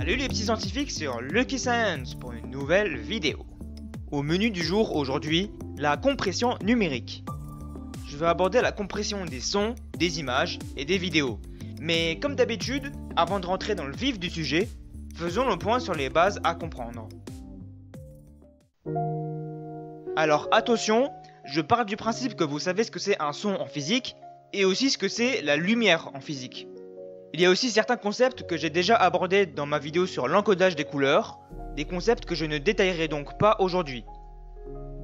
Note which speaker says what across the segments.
Speaker 1: Salut les petits scientifiques sur Lucky Science pour une nouvelle vidéo. Au menu du jour aujourd'hui, la compression numérique. Je vais aborder la compression des sons, des images et des vidéos. Mais comme d'habitude, avant de rentrer dans le vif du sujet, faisons le point sur les bases à comprendre. Alors attention, je pars du principe que vous savez ce que c'est un son en physique et aussi ce que c'est la lumière en physique. Il y a aussi certains concepts que j'ai déjà abordés dans ma vidéo sur l'encodage des couleurs, des concepts que je ne détaillerai donc pas aujourd'hui.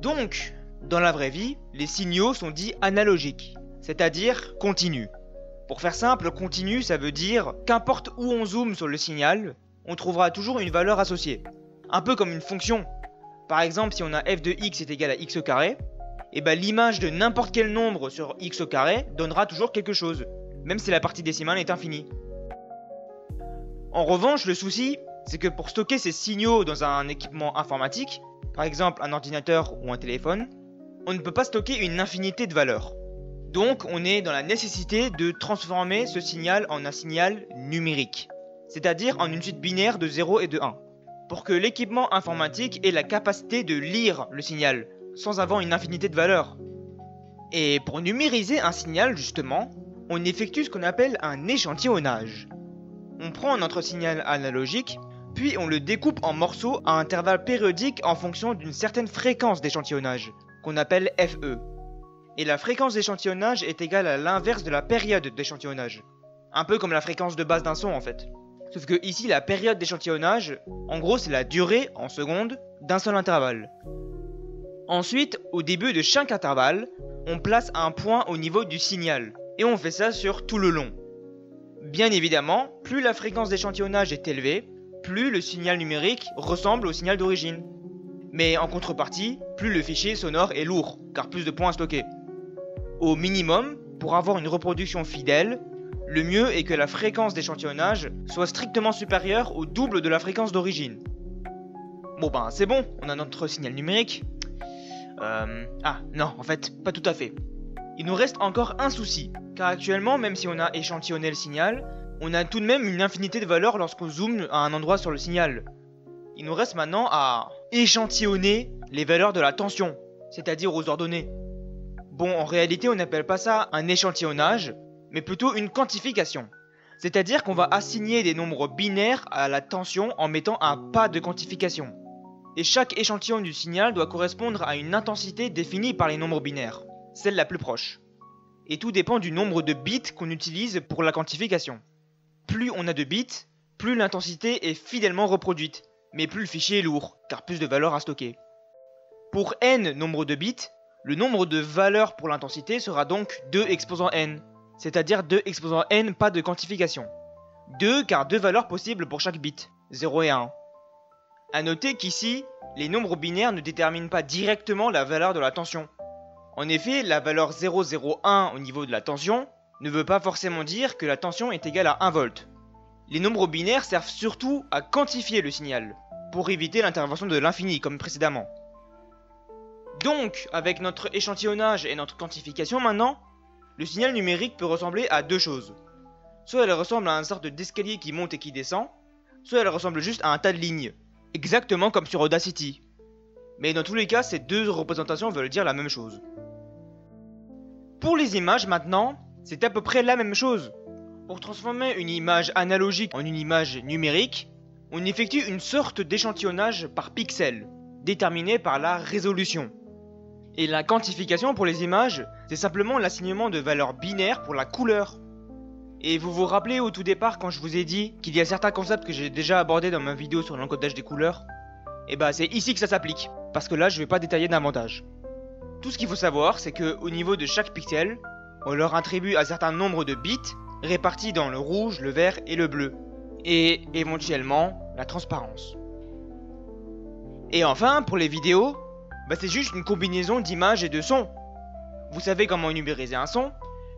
Speaker 1: Donc, dans la vraie vie, les signaux sont dits analogiques, c'est-à-dire continus. Pour faire simple, continu ça veut dire qu'importe où on zoome sur le signal, on trouvera toujours une valeur associée. Un peu comme une fonction. Par exemple, si on a f de x est égal à x au carré, et ben l'image de n'importe quel nombre sur x au carré donnera toujours quelque chose, même si la partie décimale est infinie. En revanche, le souci, c'est que pour stocker ces signaux dans un équipement informatique, par exemple un ordinateur ou un téléphone, on ne peut pas stocker une infinité de valeurs. Donc on est dans la nécessité de transformer ce signal en un signal numérique, c'est-à-dire en une suite binaire de 0 et de 1, pour que l'équipement informatique ait la capacité de lire le signal, sans avoir une infinité de valeurs. Et pour numériser un signal justement, on effectue ce qu'on appelle un échantillonnage. On prend notre signal analogique, puis on le découpe en morceaux à intervalles périodiques en fonction d'une certaine fréquence d'échantillonnage, qu'on appelle FE. Et la fréquence d'échantillonnage est égale à l'inverse de la période d'échantillonnage. Un peu comme la fréquence de base d'un son en fait. Sauf que ici la période d'échantillonnage, en gros c'est la durée en secondes d'un seul intervalle. Ensuite, au début de chaque intervalle, on place un point au niveau du signal. Et on fait ça sur tout le long. Bien évidemment, plus la fréquence d'échantillonnage est élevée, plus le signal numérique ressemble au signal d'origine. Mais en contrepartie, plus le fichier sonore est lourd, car plus de points à stocker. Au minimum, pour avoir une reproduction fidèle, le mieux est que la fréquence d'échantillonnage soit strictement supérieure au double de la fréquence d'origine. Bon ben c'est bon, on a notre signal numérique. Ah non, en fait, pas tout à fait. Il nous reste encore un souci, car actuellement, même si on a échantillonné le signal, on a tout de même une infinité de valeurs lorsqu'on zoome à un endroit sur le signal. Il nous reste maintenant à échantillonner les valeurs de la tension, c'est-à-dire aux ordonnées. Bon, en réalité, on n'appelle pas ça un échantillonnage, mais plutôt une quantification. C'est-à-dire qu'on va assigner des nombres binaires à la tension en mettant un pas de quantification. Et chaque échantillon du signal doit correspondre à une intensité définie par les nombres binaires, celle la plus proche. Et tout dépend du nombre de bits qu'on utilise pour la quantification. Plus on a de bits, plus l'intensité est fidèlement reproduite, mais plus le fichier est lourd, car plus de valeurs à stocker. Pour n nombre de bits, le nombre de valeurs pour l'intensité sera donc 2 exposant n, c'est-à-dire 2 exposant n pas de quantification. 2 car 2 valeurs possibles pour chaque bit, 0 et 1. A noter qu'ici, les nombres binaires ne déterminent pas directement la valeur de la tension. En effet, la valeur 001 au niveau de la tension ne veut pas forcément dire que la tension est égale à 1 volt. Les nombres binaires servent surtout à quantifier le signal, pour éviter l'intervention de l'infini comme précédemment. Donc, avec notre échantillonnage et notre quantification maintenant, le signal numérique peut ressembler à deux choses. Soit elle ressemble à une sorte d'escalier qui monte et qui descend, soit elle ressemble juste à un tas de lignes, exactement comme sur Audacity. Mais dans tous les cas, ces deux représentations veulent dire la même chose. Pour les images maintenant, c'est à peu près la même chose. Pour transformer une image analogique en une image numérique, on effectue une sorte d'échantillonnage par pixel, déterminé par la résolution. Et la quantification pour les images, c'est simplement l'assignement de valeurs binaires pour la couleur. Et vous vous rappelez au tout départ quand je vous ai dit qu'il y a certains concepts que j'ai déjà abordés dans ma vidéo sur l'encodage des couleurs? Et bah c'est ici que ça s'applique, parce que là je vais pas détailler davantage. Tout ce qu'il faut savoir, c'est que au niveau de chaque pixel, on leur attribue un certain nombre de bits répartis dans le rouge, le vert et le bleu, et éventuellement la transparence. Et enfin, pour les vidéos, bah c'est juste une combinaison d'images et de sons. Vous savez comment numériser un son,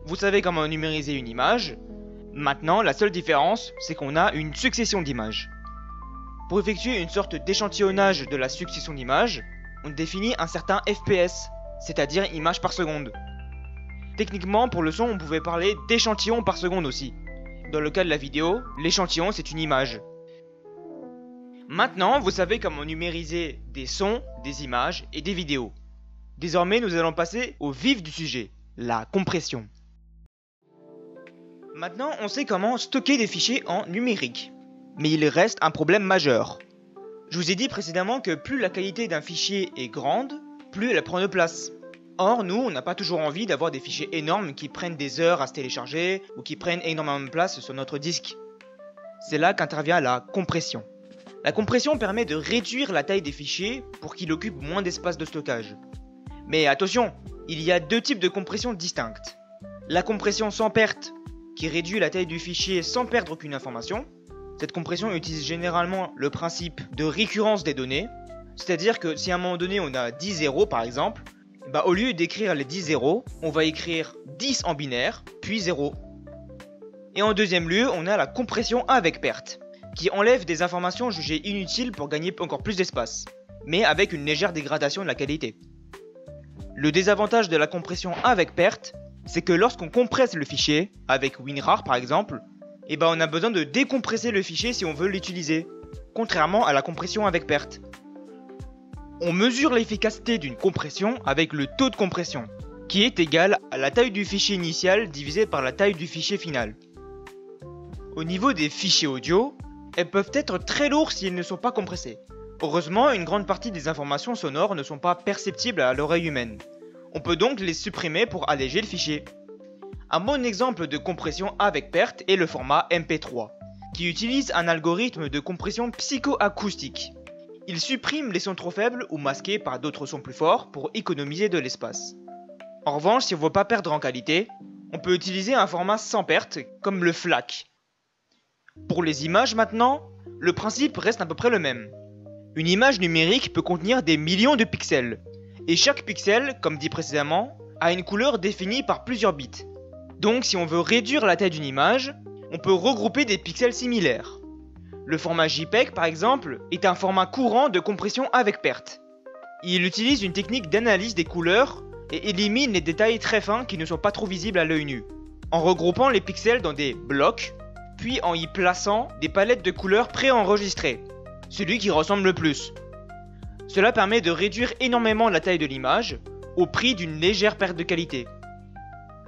Speaker 1: vous savez comment numériser une image. Maintenant, la seule différence, c'est qu'on a une succession d'images. Pour effectuer une sorte d'échantillonnage de la succession d'images, on définit un certain FPS, c'est-à-dire images par seconde. Techniquement, pour le son, on pouvait parler d'échantillons par seconde aussi. Dans le cas de la vidéo, l'échantillon c'est une image. Maintenant, vous savez comment numériser des sons, des images et des vidéos. Désormais, nous allons passer au vif du sujet, la compression. Maintenant, on sait comment stocker des fichiers en numérique. Mais il reste un problème majeur. Je vous ai dit précédemment que plus la qualité d'un fichier est grande, plus elle prend de place. Or, nous, on n'a pas toujours envie d'avoir des fichiers énormes qui prennent des heures à se télécharger ou qui prennent énormément de place sur notre disque. C'est là qu'intervient la compression. La compression permet de réduire la taille des fichiers pour qu'ils occupent moins d'espace de stockage. Mais attention, il y a deux types de compression distinctes. La compression sans perte, qui réduit la taille du fichier sans perdre aucune information. Cette compression utilise généralement le principe de récurrence des données, c'est-à-dire que si à un moment donné on a 10 zéros par exemple, au lieu d'écrire les 10 zéros, on va écrire 10 en binaire, puis 0. Et en deuxième lieu, on a la compression avec perte, qui enlève des informations jugées inutiles pour gagner encore plus d'espace, mais avec une légère dégradation de la qualité. Le désavantage de la compression avec perte, c'est que lorsqu'on compresse le fichier, avec WinRAR par exemple, on a besoin de décompresser le fichier si on veut l'utiliser, contrairement à la compression avec perte. On mesure l'efficacité d'une compression avec le taux de compression, qui est égal à la taille du fichier initial divisé par la taille du fichier final. Au niveau des fichiers audio, elles peuvent être très lourds s'ils ne sont pas compressés. Heureusement, une grande partie des informations sonores ne sont pas perceptibles à l'oreille humaine. On peut donc les supprimer pour alléger le fichier. Un bon exemple de compression avec perte est le format MP3, qui utilise un algorithme de compression psychoacoustique. Il supprime les sons trop faibles ou masqués par d'autres sons plus forts pour économiser de l'espace. En revanche, si on ne veut pas perdre en qualité, on peut utiliser un format sans perte, comme le FLAC. Pour les images maintenant, le principe reste à peu près le même. Une image numérique peut contenir des millions de pixels, et chaque pixel, comme dit précédemment, a une couleur définie par plusieurs bits. Donc si on veut réduire la taille d'une image, on peut regrouper des pixels similaires. Le format JPEG par exemple est un format courant de compression avec perte. Il utilise une technique d'analyse des couleurs et élimine les détails très fins qui ne sont pas trop visibles à l'œil nu, en regroupant les pixels dans des blocs, puis en y plaçant des palettes de couleurs préenregistrées, celui qui ressemble le plus. Cela permet de réduire énormément la taille de l'image, au prix d'une légère perte de qualité.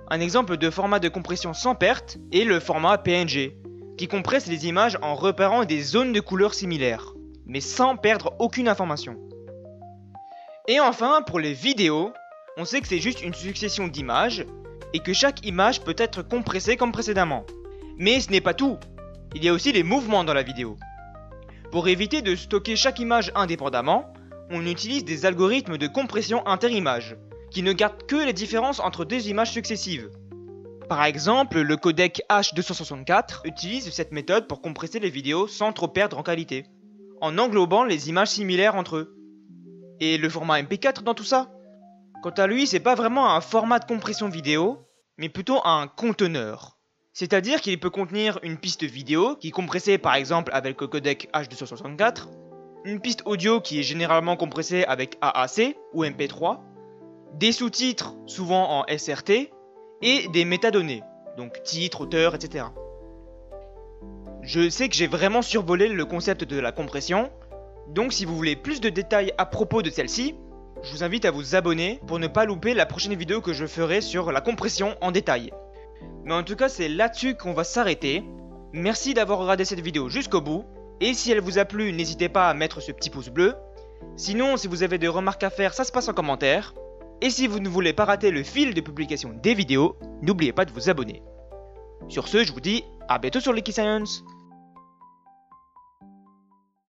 Speaker 1: Un exemple de format de compression sans perte est le format PNG, qui compresse les images en repérant des zones de couleurs similaires, mais sans perdre aucune information. Et enfin, pour les vidéos, on sait que c'est juste une succession d'images, et que chaque image peut être compressée comme précédemment. Mais ce n'est pas tout, il y a aussi les mouvements dans la vidéo. Pour éviter de stocker chaque image indépendamment, on utilise des algorithmes de compression inter-images, qui ne gardent que les différences entre deux images successives. Par exemple, le codec H264 utilise cette méthode pour compresser les vidéos sans trop perdre en qualité, en englobant les images similaires entre eux. Et le format MP4 dans tout ça? Quant à lui, c'est pas vraiment un format de compression vidéo, mais plutôt un conteneur. C'est-à-dire qu'il peut contenir une piste vidéo qui est compressée par exemple avec le codec H264, une piste audio qui est généralement compressée avec AAC ou MP3, des sous-titres souvent en SRT, et des métadonnées, donc titre, auteur, etc. Je sais que j'ai vraiment survolé le concept de la compression, donc si vous voulez plus de détails à propos de celle-ci, je vous invite à vous abonner pour ne pas louper la prochaine vidéo que je ferai sur la compression en détail. Mais en tout cas, c'est là-dessus qu'on va s'arrêter. Merci d'avoir regardé cette vidéo jusqu'au bout, et si elle vous a plu, n'hésitez pas à mettre ce petit pouce bleu. Sinon, si vous avez des remarques à faire, ça se passe en commentaire. Et si vous ne voulez pas rater le fil de publication des vidéos, n'oubliez pas de vous abonner. Sur ce, je vous dis à bientôt sur Licky Science.